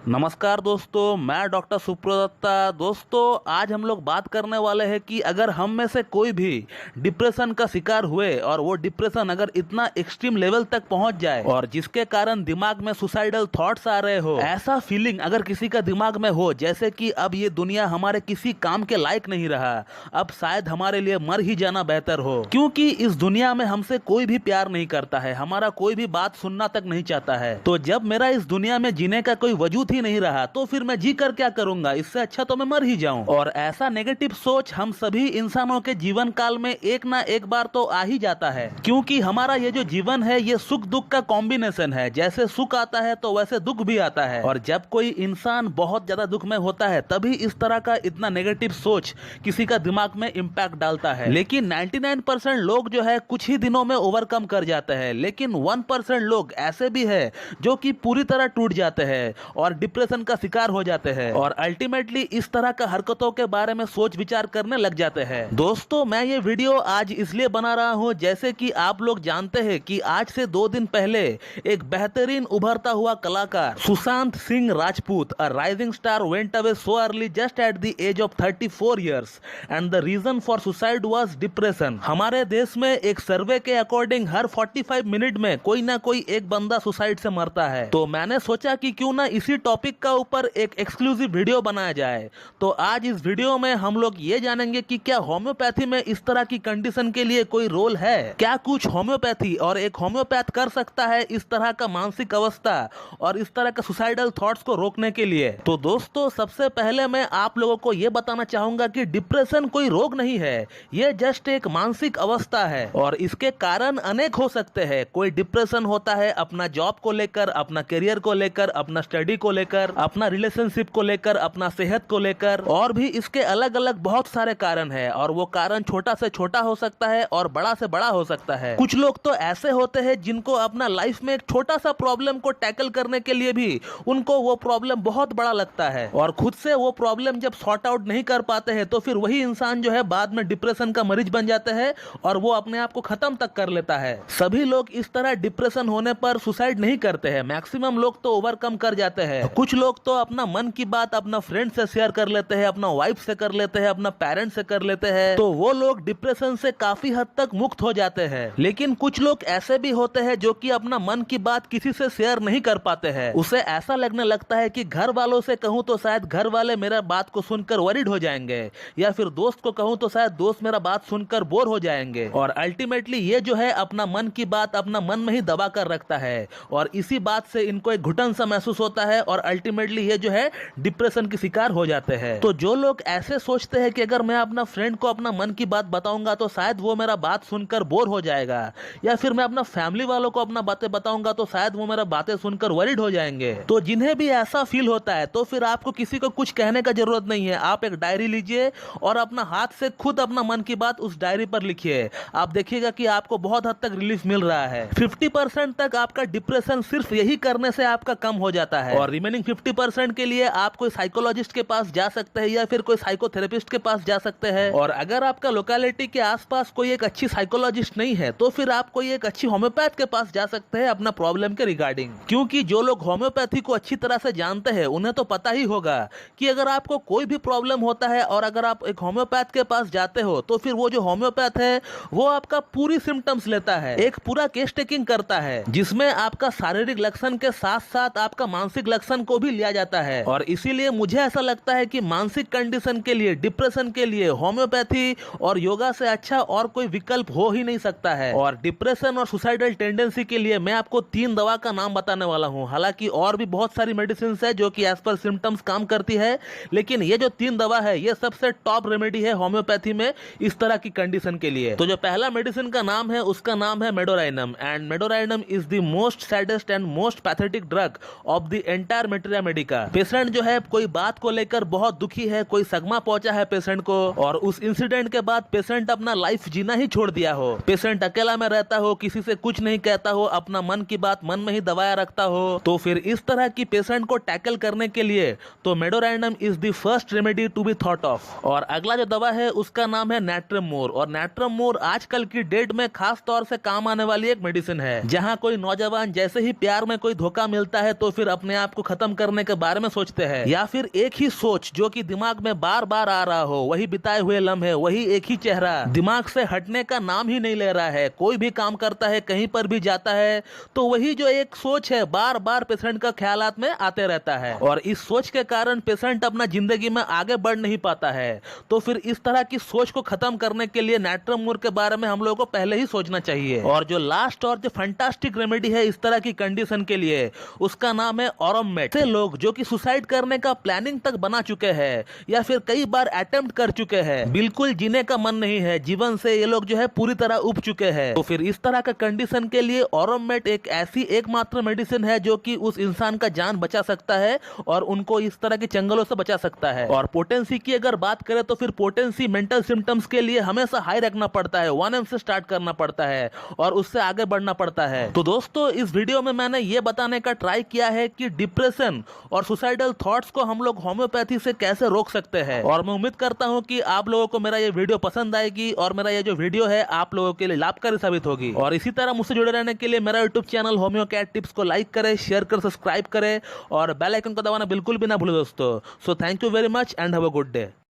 नमस्कार दोस्तों, मैं डॉक्टर सुप्रदत्ता। दोस्तों, आज हम लोग बात करने वाले हैं कि अगर हम में से कोई भी डिप्रेशन का शिकार हुए और वो डिप्रेशन अगर इतना एक्सट्रीम लेवल तक पहुंच जाए और जिसके कारण दिमाग में सुसाइडल थॉट्स आ रहे हो, ऐसा फीलिंग अगर किसी का दिमाग में हो जैसे कि अब ये दुनिया हमारे किसी काम के लायक नहीं रहा, अब शायद हमारे लिए मर ही जाना बेहतर हो, क्योंकि इस दुनिया में हमसे कोई भी प्यार नहीं करता है, हमारा कोई भी बात सुनना तक नहीं चाहता है। तो जब मेरा इस दुनिया में जीने का कोई वजूद ही नहीं रहा तो फिर मैं जी कर क्या करूंगा, इससे अच्छा तो मैं मर ही जाऊं। और ऐसा नेगेटिव सोच हम सभी इंसानों के जीवन काल में एक ना एक बार तो आ ही जाता है, क्योंकि हमारा ये जो जीवन है ये सुख दुख का कॉम्बिनेशन है। जैसे सुख आता है तो वैसे दुख भी आता है, और जब कोई इंसान बहुत ज्यादा दुख में होता है तभी इस तरह का इतना नेगेटिव सोच किसी का दिमाग में इम्पैक्ट डालता है। लेकिन 99% लोग जो है कुछ ही दिनों में ओवरकम कर जाते हैं, लेकिन 1% लोग ऐसे भी है जो कि पूरी तरह टूट जाते हैं और डिप्रेशन का शिकार हो जाते हैं और अल्टीमेटली इस तरह का हरकतों के बारे में सोच विचार करने लग जाते हैं। दोस्तों, मैं ये वीडियो आज इसलिए बना रहा हूं जैसे कि आप लोग जानते हैं कि आज से 2 दिन पहले एक बेहतरीन उभरता हुआ कलाकार Sushant Singh Rajput, a rising star, went away so early just at the age of 34 years and the reason for suicide was depression. हमारे देश में एक सर्वे के अकॉर्डिंग हर 45 मिनट में कोई ना कोई एक बंदा सुसाइड से मरता है। तो मैंने सोचा कि क्यों ना इसी टॉपिक का ऊपर एक एक्सक्लूसिव वीडियो बनाया जाए। तो आज इस वीडियो में हम लोग ये जानेंगे कि क्या होम्योपैथी में इस तरह की कंडीशन के लिए कोई रोल है, क्या कुछ होम्योपैथी और एक होम्योपैथ कर सकता है इस तरह का मानसिक अवस्था और इस तरह का सुसाइडल थॉट्स को रोकने के लिए। तो दोस्तों, सबसे पहले मैं आप लोगों को यह बताना चाहूंगा कि डिप्रेशन कोई रोग नहीं है, यह जस्ट एक मानसिक अवस्था है और इसके कारण अनेक हो सकते हैं। कोई डिप्रेशन होता है अपना जॉब को लेकर, अपना करियर को लेकर, अपना स्टडी को लेकर, अपना रिलेशनशिप को लेकर, अपना सेहत को लेकर, और भी इसके अलग अलग बहुत सारे कारण हैं और वो कारण छोटा से छोटा हो सकता है और बड़ा से बड़ा हो सकता है। कुछ लोग तो ऐसे होते हैं जिनको अपना लाइफ में एक छोटा सा प्रॉब्लम को टैकल करने के लिए भी उनको वो प्रॉब्लम बहुत बड़ा लगता है और खुद से वो प्रॉब्लम जब सॉर्ट आउट नहीं कर पाते हैं तो फिर वही इंसान जो है बाद में डिप्रेशन का मरीज बन जाते हैं और वो अपने आप को खत्म तक कर लेता है। सभी लोग इस तरह डिप्रेशन होने पर सुसाइड नहीं करते हैं, मैक्सिमम लोग तो ओवरकम कर जाते हैं। कुछ लोग तो अपना मन की बात अपना फ्रेंड से शेयर कर लेते हैं, अपना वाइफ से कर लेते हैं, अपना पेरेंट्स से कर लेते हैं, तो वो लोग डिप्रेशन से काफी हद तक मुक्त हो जाते हैं। लेकिन कुछ लोग ऐसे भी होते हैं जो कि अपना मन की बात किसी से शेयर नहीं कर पाते हैं। उसे ऐसा लगने लगता है कि घर वालों से कहूं तो शायद घर वाले मेरा बात को सुनकर वरीड हो जाएंगे, या फिर दोस्त को कहूं तो शायद दोस्त मेरा बात सुनकर बोर हो जाएंगे, और अल्टीमेटली ये जो है अपना मन की बात अपना मन में ही दबा कर रखता है और इसी बात से इनको एक घुटन सा महसूस होता है और अल्टीमेटली ये जो है डिप्रेशन की शिकार हो जाते हैं। तो जो लोग ऐसे सोचते हैं कि अगर मैं अपना फ्रेंड को अपना मन की बात बताऊंगा तो शायद वो मेरा बात सुनकर बोर हो जाएगा, या फिर मैं अपना फैमिली वालों को अपना बातें बताऊंगा तो शायद वो मेरा बातें सुनकर वरीड हो जाएंगे, तो जिन्हें भी ऐसा फील होता है तो फिर आपको किसी को कुछ कहने का जरूरत नहीं है। आप एक डायरी लीजिए और अपना हाथ से खुद अपना मन की बात उस डायरी पर लिखिए, आप देखिएगा कि आपको बहुत हद तक रिलीफ मिल रहा है। 50% तक आपका डिप्रेशन सिर्फ यही करने से आपका कम हो जाता है और रिमेनिंग 50% के लिए आप कोई साइकोलॉजिस्ट के पास जा सकते हैं या फिर कोई साइकोथेरेपिस्ट के पास जा सकते हैं। और अगर आपका लोकेलिटी के आसपास कोई एक अच्छी साइकोलॉजिस्ट नहीं है तो फिर आप कोई एक अच्छी होम्योपैथ के पास जा सकते हैं अपना प्रॉब्लम के रिगार्डिंग, क्योंकि जो लोग होम्योपैथी को अच्छी तरह से जानते हैं उन्हें तो पता ही होगा कि अगर आपको कोई भी प्रॉब्लम होता है और अगर आप एक होम्योपैथ के पास जाते हो तो फिर वो जो होम्योपैथ है वो आपका पूरी सिम्टम्स लेता है, एक पूरा केस टेकिंग करता है जिसमें आपका शारीरिक लक्षण के साथ साथ आपका मानसिक लक्षण को भी लिया जाता है। और इसीलिए मुझे ऐसा लगता है कि मानसिक कंडीशन के लिए, डिप्रेशन के लिए होम्योपैथी और योगा से अच्छा और कोई विकल्प हो ही नहीं सकता है। और डिप्रेशन और सुसाइडल टेंडेंसी के लिए मैं आपको 3 दवा का नाम बताने वाला हूं। हालांकि और भी बहुत सारी मेडिसिन है जो कि एज पर सिम्टम्स काम करती है, लेकिन ये जो 3 दवा है ये सबसे टॉप रेमेडी है होम्योपैथी में इस तरह की कंडीशन के लिए। तो जो पहला मेडिसिन का नाम है उसका नाम है medorrhinum, and medorrhinum is the most saddest and most pathetic drug of the entire materia medica. Patient जो है कोई बात को लेकर बहुत दुखी है, कोई सदमा पहुंचा है पेशेंट को और उस इंसिडेंट के बाद पेशेंट अपना लाइफ जीना ही छोड़ दिया हो, पेशेंट अकेला में रहता हो, किसी से कुछ नहीं कहता हो, अपना मन की बात मन में ही दबाया रखता हो, तो फिर इस तरह की पेशेंट को टैकल करने के लिए तो medorrhinum is the first remedy to be thought of. और अगला जो दवा है उसका नाम है नैट्रम मोर, और नैट्रम मोर आजकल की डेट में खास तौर से काम आने वाली एक मेडिसिन है। जहां कोई नौजवान जैसे ही प्यार में कोई धोखा मिलता है तो फिर अपने आप को खत्म करने के बारे में सोचते हैं, या फिर एक ही सोच जो कि दिमाग में बार बार आ रहा हो, वही बिताए हुए लम्हे, वही एक ही चेहरा दिमाग से हटने का नाम ही नहीं ले रहा है। कोई भी काम करता है, कहीं पर भी जाता है, तो वही जो एक सोच है बार बार पेशेंट का ख्यालात में आते रहता है, और इस सोच के कारण पेशेंट अपना जिंदगी में आगे बढ़ नहीं पाता है। तो फिर इस तरह की सोच को खत्म करने के लिए नाइट्रम मूर के बारे में हम लोगों को पहले ही सोचना चाहिए। और जो लास्ट और जो फैंटास्टिक रेमेडी है इस तरह की कंडीशन के लिए, उसका नाम है ऑरोमेट। से लोग जो कि सुसाइड करने का प्लानिंग तक बना चुके हैं या फिर कई बार अटेम्प्ट कर चुके हैं, बिल्कुल जीने का मन नहीं है, जीवन से ये लोग जो है पूरी तरह उब चुके हैं, तो फिर इस तरह का कंडीशन के लिए ऑरोमेट एक ऐसी एकमात्र मेडिसिन है जो कि उस इंसान का जान बचा सकता है और उनको इस तरह के चंगलों से बचा सकता है। और पोटेंसी की अगर बात करें तो फिर पोटेंसी मेंटल सिम्टम्स के लिए हमेशा हाई रखना पड़ता है, 1 से स्टार्ट करना पड़ता है और उससे आगे बढ़ना पड़ता है। तो दोस्तों, इस वीडियो में मैंने ये बताने का ट्राई किया है कि डिप्रेशन और सुसाइडल थॉट्स को हम लोग होम्योपैथी से कैसे रोक सकते हैं, और मैं उम्मीद करता हूं कि आप लोगों को मेरा ये वीडियो पसंद आएगी और मेरा ये जो वीडियो है आप लोगों के लिए लाभकारी साबित होगी। और इसी तरह मुझसे जुड़े रहने के लिए मेरा YouTube channel homeo cat tips को लाइक करें, शेयर करें, सब्सक्राइब करें और बेल आइकन को दबाना बिल्कुल भी ना भूलें दोस्तों। So thank you very much and have a good day.